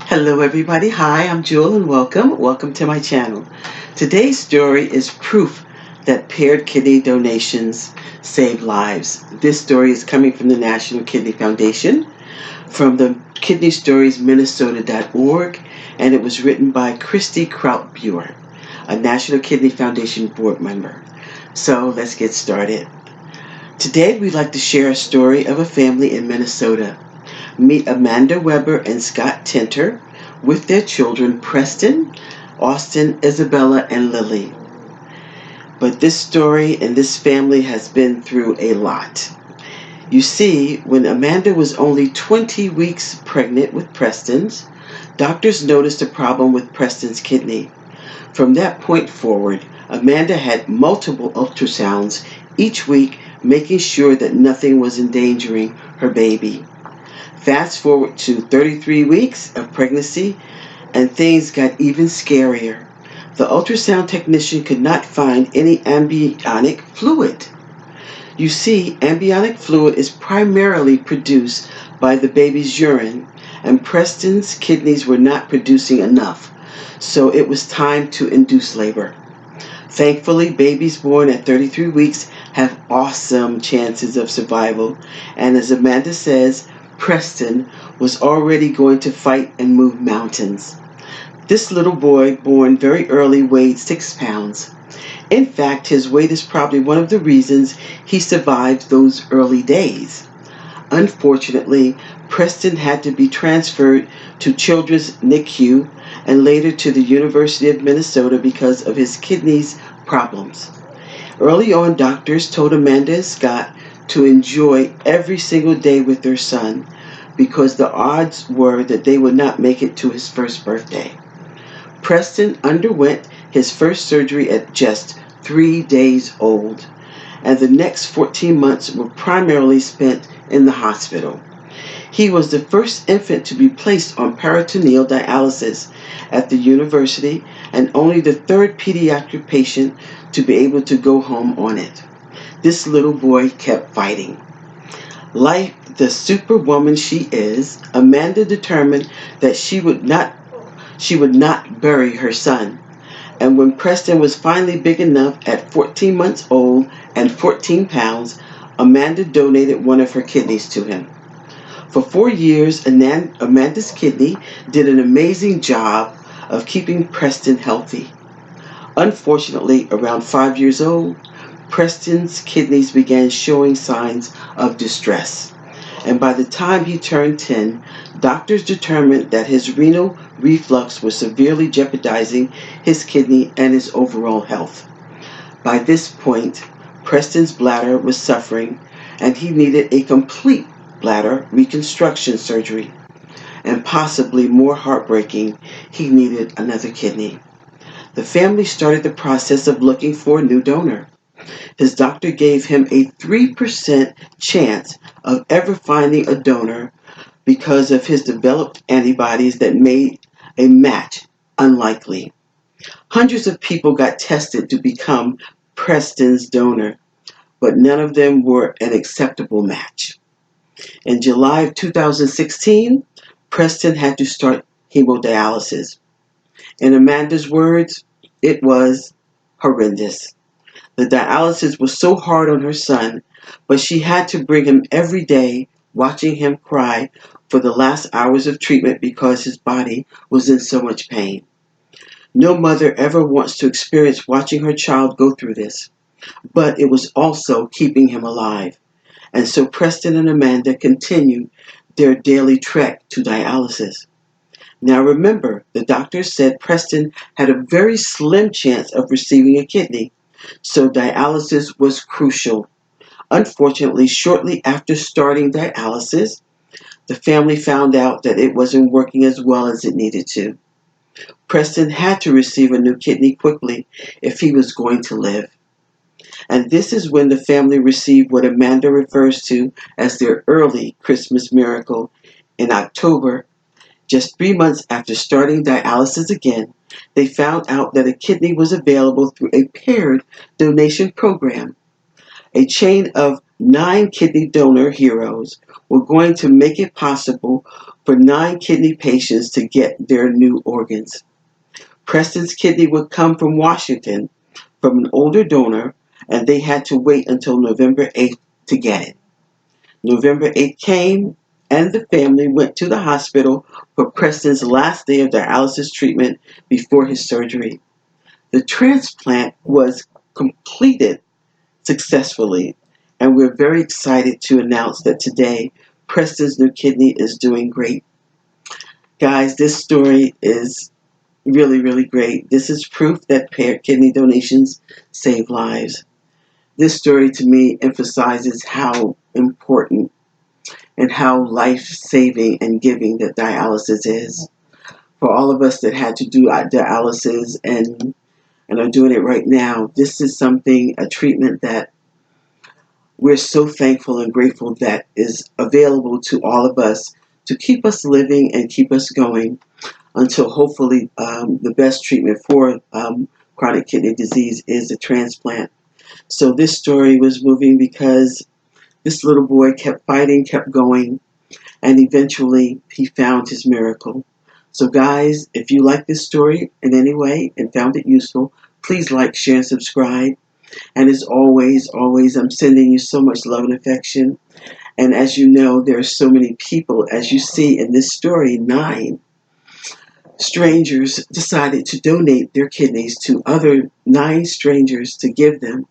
Hello everybody, hi, I'm Jewel and welcome to my channel. Today's story is proof that paired kidney donations save lives. This story is coming from the National Kidney Foundation, from the kidneystoriesminnesota.org, and it was written by Christy Krautbuer, a National Kidney Foundation board member. So let's get started. Today we'd like to share a story of a family in Minnesota. Meet Amanda Weber and Scott Tinter with their children Preston, Austin, Isabella, and Lily. But this story and this family has been through a lot. You see, when Amanda was only 20 weeks pregnant with Preston's, doctors noticed a problem with Preston's kidney. From that point forward, Amanda had multiple ultrasounds each week, making sure that nothing was endangering her baby. Fast forward to 33 weeks of pregnancy, and things got even scarier. The ultrasound technician could not find any amniotic fluid. You see, amniotic fluid is primarily produced by the baby's urine, and Preston's kidneys were not producing enough, so it was time to induce labor. Thankfully, babies born at 33 weeks have awesome chances of survival, and as Amanda says, Preston was already going to fight and move mountains. This little boy, born very early, weighed 6 pounds. In fact, his weight is probably one of the reasons he survived those early days. Unfortunately, Preston had to be transferred to Children's NICU and later to the University of Minnesota because of his kidneys problems. Early on, doctors told Amanda and Scott to enjoy every single day with their son because the odds were that they would not make it to his first birthday. Preston underwent his first surgery at just 3 days old, and the next 14 months were primarily spent in the hospital. He was the first infant to be placed on peritoneal dialysis at the university and only the third pediatric patient to be able to go home on it. This little boy kept fighting. Like the superwoman she is, Amanda determined that she would not bury her son. And when Preston was finally big enough at 14 months old and 14 pounds, Amanda donated one of her kidneys to him. For 4 years, Amanda's kidney did an amazing job of keeping Preston healthy. Unfortunately, around 5 years old, Preston's kidneys began showing signs of distress. And by the time he turned 10, doctors determined that his renal reflux was severely jeopardizing his kidney and his overall health. By this point, Preston's bladder was suffering, and he needed a complete bladder reconstruction surgery. And possibly more heartbreaking, he needed another kidney. The family started the process of looking for a new donor. His doctor gave him a 3% chance of ever finding a donor because of his developed antibodies that made a match unlikely. Hundreds of people got tested to become Preston's donor, but none of them were an acceptable match. In July of 2016, Preston had to start hemodialysis. In Amanda's words, it was horrendous. The dialysis was so hard on her son, but she had to bring him every day, watching him cry for the last hours of treatment because his body was in so much pain. No mother ever wants to experience watching her child go through this, but it was also keeping him alive. And so Preston and Amanda continued their daily trek to dialysis. Now remember, the doctor said Preston had a very slim chance of receiving a kidney, so dialysis was crucial. Unfortunately, shortly after starting dialysis, the family found out that it wasn't working as well as it needed to. Preston had to receive a new kidney quickly if he was going to live. And this is when the family received what Amanda refers to as their early Christmas miracle. In October, just 3 months after starting dialysis again, they found out that a kidney was available through a paired donation program. A chain of 9 kidney donor heroes were going to make it possible for 9 kidney patients to get their new organs. Preston's kidney would come from Washington from an older donor, and they had to wait until November 8th to get it. November 8th came, and the family went to the hospital for Preston's last day of dialysis treatment before his surgery. The transplant was completed successfully, and we're very excited to announce that today Preston's new kidney is doing great. Guys, this story is really, really great. This is proof that paired kidney donations save lives. This story to me emphasizes how important and how life-saving and giving that dialysis is. For all of us that had to do dialysis and are doing it right now, this is something, a treatment that we're so thankful and grateful that is available to all of us to keep us living and keep us going until hopefully the best treatment for chronic kidney disease is a transplant. So this story was moving because this little boy kept fighting, kept going, and eventually he found his miracle. So guys, if you like this story in any way and found it useful, please like, share, and subscribe. And as always, I'm sending you so much love and affection. And as you know, there are so many people, as you see in this story, 9 strangers decided to donate their kidneys to other 9 strangers to give them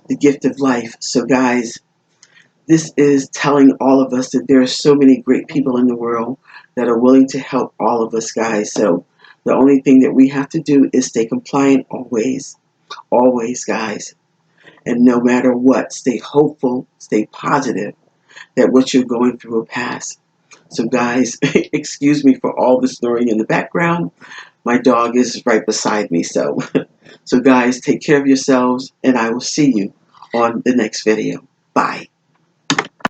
the gift of life. So guys, this is telling all of us that there are so many great people in the world that are willing to help all of us, guys. So the only thing that we have to do is stay compliant always, always, guys. And no matter what, stay hopeful, stay positive that what you're going through will pass. So guys, excuse me for all the snoring in the background. My dog is right beside me. So guys, take care of yourselves, and I will see you on the next video. Bye.